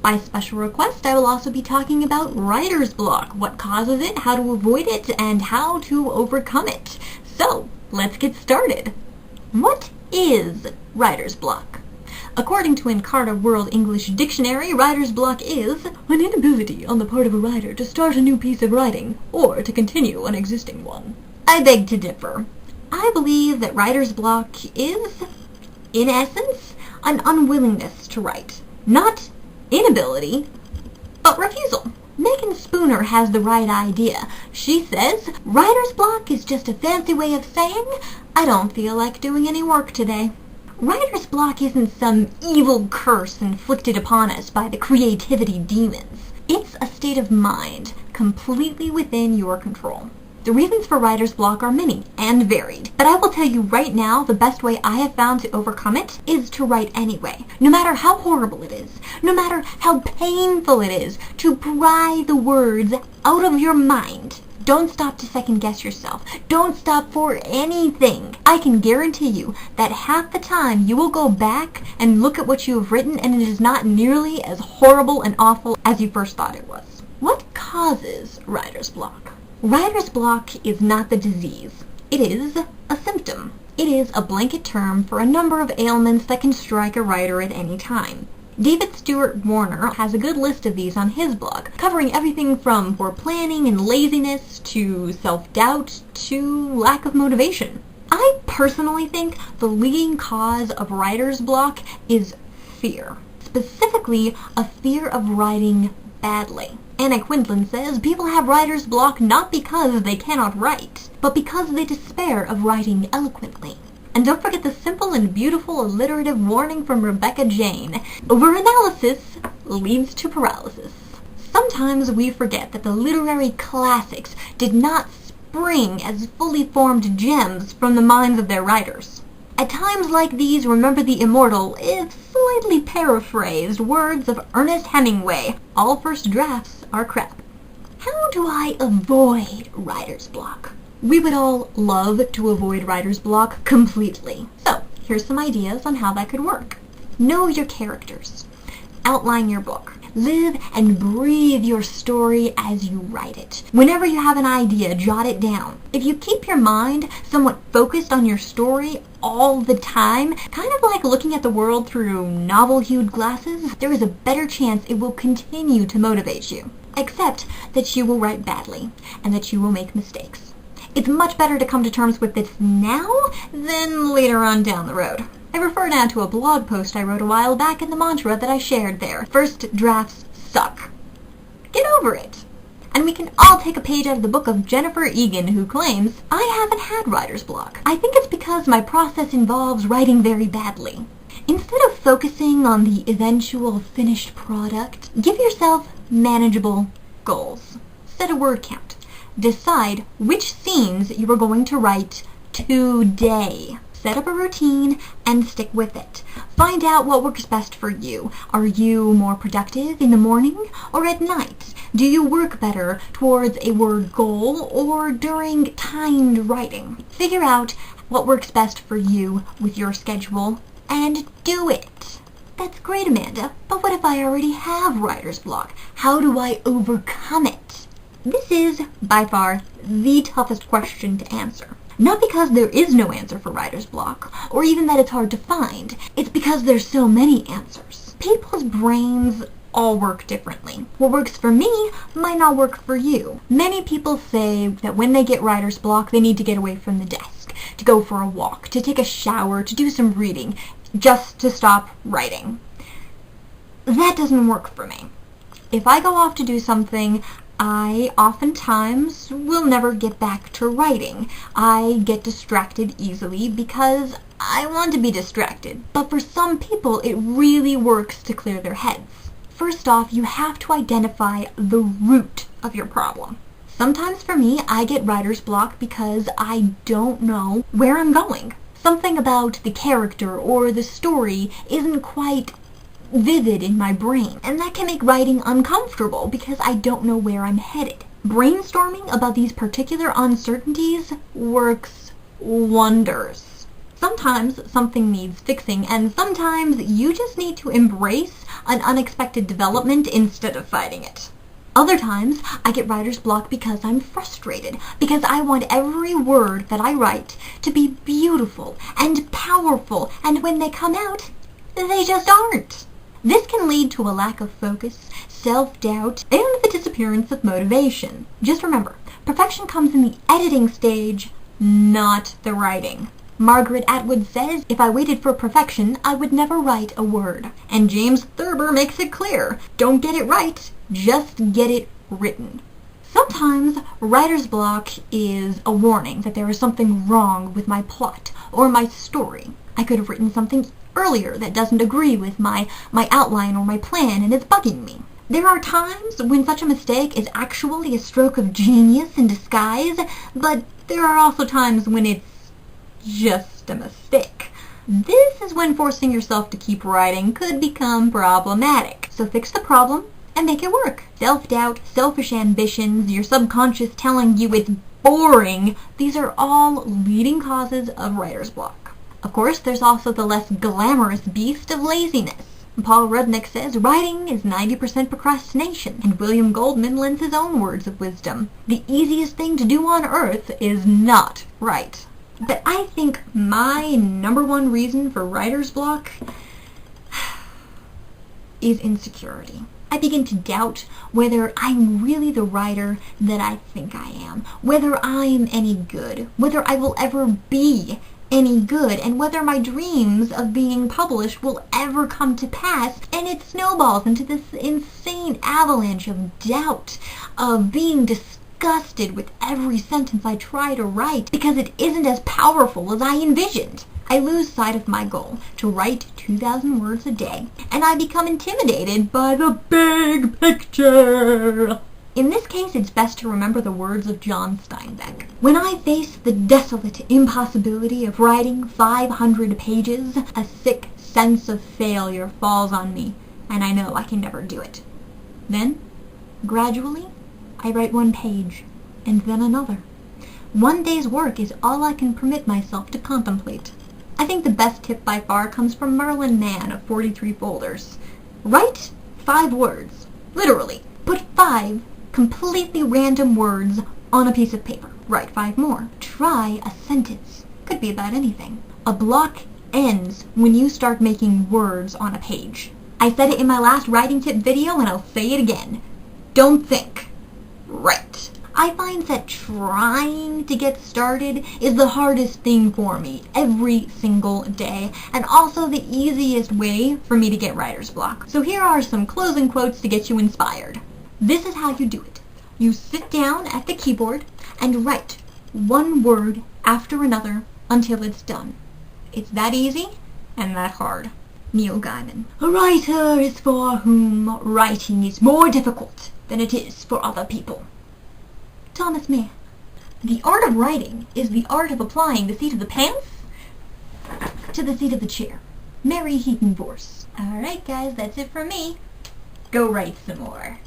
By special request, I will also be talking about writer's block, what causes it, how to avoid it, and how to overcome it. So, let's get started. What is writer's block? According to Encarta World English Dictionary, writer's block is an inability on the part of a writer to start a new piece of writing or to continue an existing one. I beg to differ. I believe that writer's block is, in essence, an unwillingness to write. Not inability, but refusal. Megan Spooner has the right idea. She says, writer's block is just a fancy way of saying, I don't feel like doing any work today. Writer's block isn't some evil curse inflicted upon us by the creativity demons. It's a state of mind, completely within your control. The reasons for writer's block are many and varied, but I will tell you right now the best way I have found to overcome it is to write anyway. No matter how horrible it is, no matter how painful it is, to pry the words out of your mind. Don't stop to second guess yourself. Don't stop for anything. I can guarantee you that half the time you will go back and look at what you have written and it is not nearly as horrible and awful as you first thought it was. What causes writer's block? Writer's block is not the disease. It is a symptom. It is a blanket term for a number of ailments that can strike a writer at any time. David Stewart Warner has a good list of these on his blog, covering everything from poor planning and laziness to self-doubt to lack of motivation. I personally think the leading cause of writer's block is fear. Specifically, a fear of writing badly. Anna Quindlen says people have writer's block not because they cannot write, but because they despair of writing eloquently. And don't forget the simple and beautiful alliterative warning from Rebecca Jane. Overanalysis leads to paralysis. Sometimes we forget that the literary classics did not spring as fully formed gems from the minds of their writers. At times like these, remember the immortal, if slightly paraphrased, words of Ernest Hemingway, all first drafts are crap. How do I avoid writer's block? We would all love to avoid writer's block completely. So, here's some ideas on how that could work. Know your characters. Outline your book. Live and breathe your story as you write it. Whenever you have an idea, jot it down. If you keep your mind somewhat focused on your story all the time, kind of like looking at the world through novel-hued glasses, there is a better chance it will continue to motivate you. Except that you will write badly, and that you will make mistakes. It's much better to come to terms with this now than later on down the road. I refer now to a blog post I wrote a while back and the mantra that I shared there. First drafts suck. Get over it. And we can all take a page out of the book of Jennifer Egan, who claims, I haven't had writer's block. I think it's because my process involves writing very badly. Instead of focusing on the eventual finished product, give yourself manageable goals. Set a word count. Decide which scenes you are going to write today. Set up a routine and stick with it. Find out what works best for you. Are you more productive in the morning or at night? Do you work better towards a word goal or during timed writing? Figure out what works best for you with your schedule and do it. That's great, Amanda, but what if I already have writer's block? How do I overcome it? This is, by far, the toughest question to answer. Not because there is no answer for writer's block, or even that it's hard to find. It's because there's so many answers. People's brains all work differently. What works for me might not work for you. Many people say that when they get writer's block, they need to get away from the desk, to go for a walk, to take a shower, to do some reading, just to stop writing. That doesn't work for me. If I go off to do something, I oftentimes will never get back to writing. I get distracted easily because I want to be distracted. But for some people, it really works to clear their heads. First off, you have to identify the root of your problem. Sometimes for me, I get writer's block because I don't know where I'm going. Something about the character or the story isn't quite vivid in my brain, and that can make writing uncomfortable because I don't know where I'm headed. Brainstorming about these particular uncertainties works wonders. Sometimes something needs fixing, and sometimes you just need to embrace an unexpected development instead of fighting it. Other times, I get writer's block because I'm frustrated, because I want every word that I write to be beautiful and powerful, and when they come out, they just aren't. This can lead to a lack of focus, self-doubt, and the disappearance of motivation. Just remember, perfection comes in the editing stage, not the writing. Margaret Atwood says, if I waited for perfection, I would never write a word. And James Thurber makes it clear, don't get it right, just get it written. Sometimes writer's block is a warning that there is something wrong with my plot or my story. I could have written something earlier that doesn't agree with my outline or my plan and it's bugging me. There are times when such a mistake is actually a stroke of genius in disguise, but there are also times when it's just a mistake. This is when forcing yourself to keep writing could become problematic. So fix the problem and make it work. Self-doubt, selfish ambitions, your subconscious telling you it's boring, these are all leading causes of writer's block. Of course, there's also the less glamorous beast of laziness. Paul Rudnick says writing is 90% procrastination, and William Goldman lends his own words of wisdom. The easiest thing to do on earth is not write. But I think my number one reason for writer's block is insecurity. I begin to doubt whether I'm really the writer that I think I am, whether I'm any good, whether I will ever be any good, and whether my dreams of being published will ever come to pass, and it snowballs into this insane avalanche of doubt, of being disgusted with every sentence I try to write because it isn't as powerful as I envisioned. I lose sight of my goal to write 2,000 words a day, and I become intimidated by the big picture. In this case, it's best to remember the words of John Steinbeck. When I face the desolate impossibility of writing 500 pages, a sick sense of failure falls on me, and I know I can never do it. Then, gradually, I write 1 page, and then another. 1 day's work is all I can permit myself to contemplate. I think the best tip by far comes from Merlin Mann of 43 Folders. Write 5 words. Literally. Put 5 completely random words on a piece of paper. Write 5 more. Try a sentence. Could be about anything. A block ends when you start making words on a page. I said it in my last writing tip video and I'll say it again. Don't think. Write. I find that trying to get started is the hardest thing for me every single day, and also the easiest way for me to get writer's block. So here are some closing quotes to get you inspired. This is how you do it. You sit down at the keyboard and write 1 word after another until it's done. It's that easy and that hard. Neil Gaiman. A writer is for whom writing is more difficult than it is for other people. Thomas Mann. The art of writing is the art of applying the seat of the pants to the seat of the chair. Mary Heaton Vorse. Alright guys, that's it from me. Go write some more.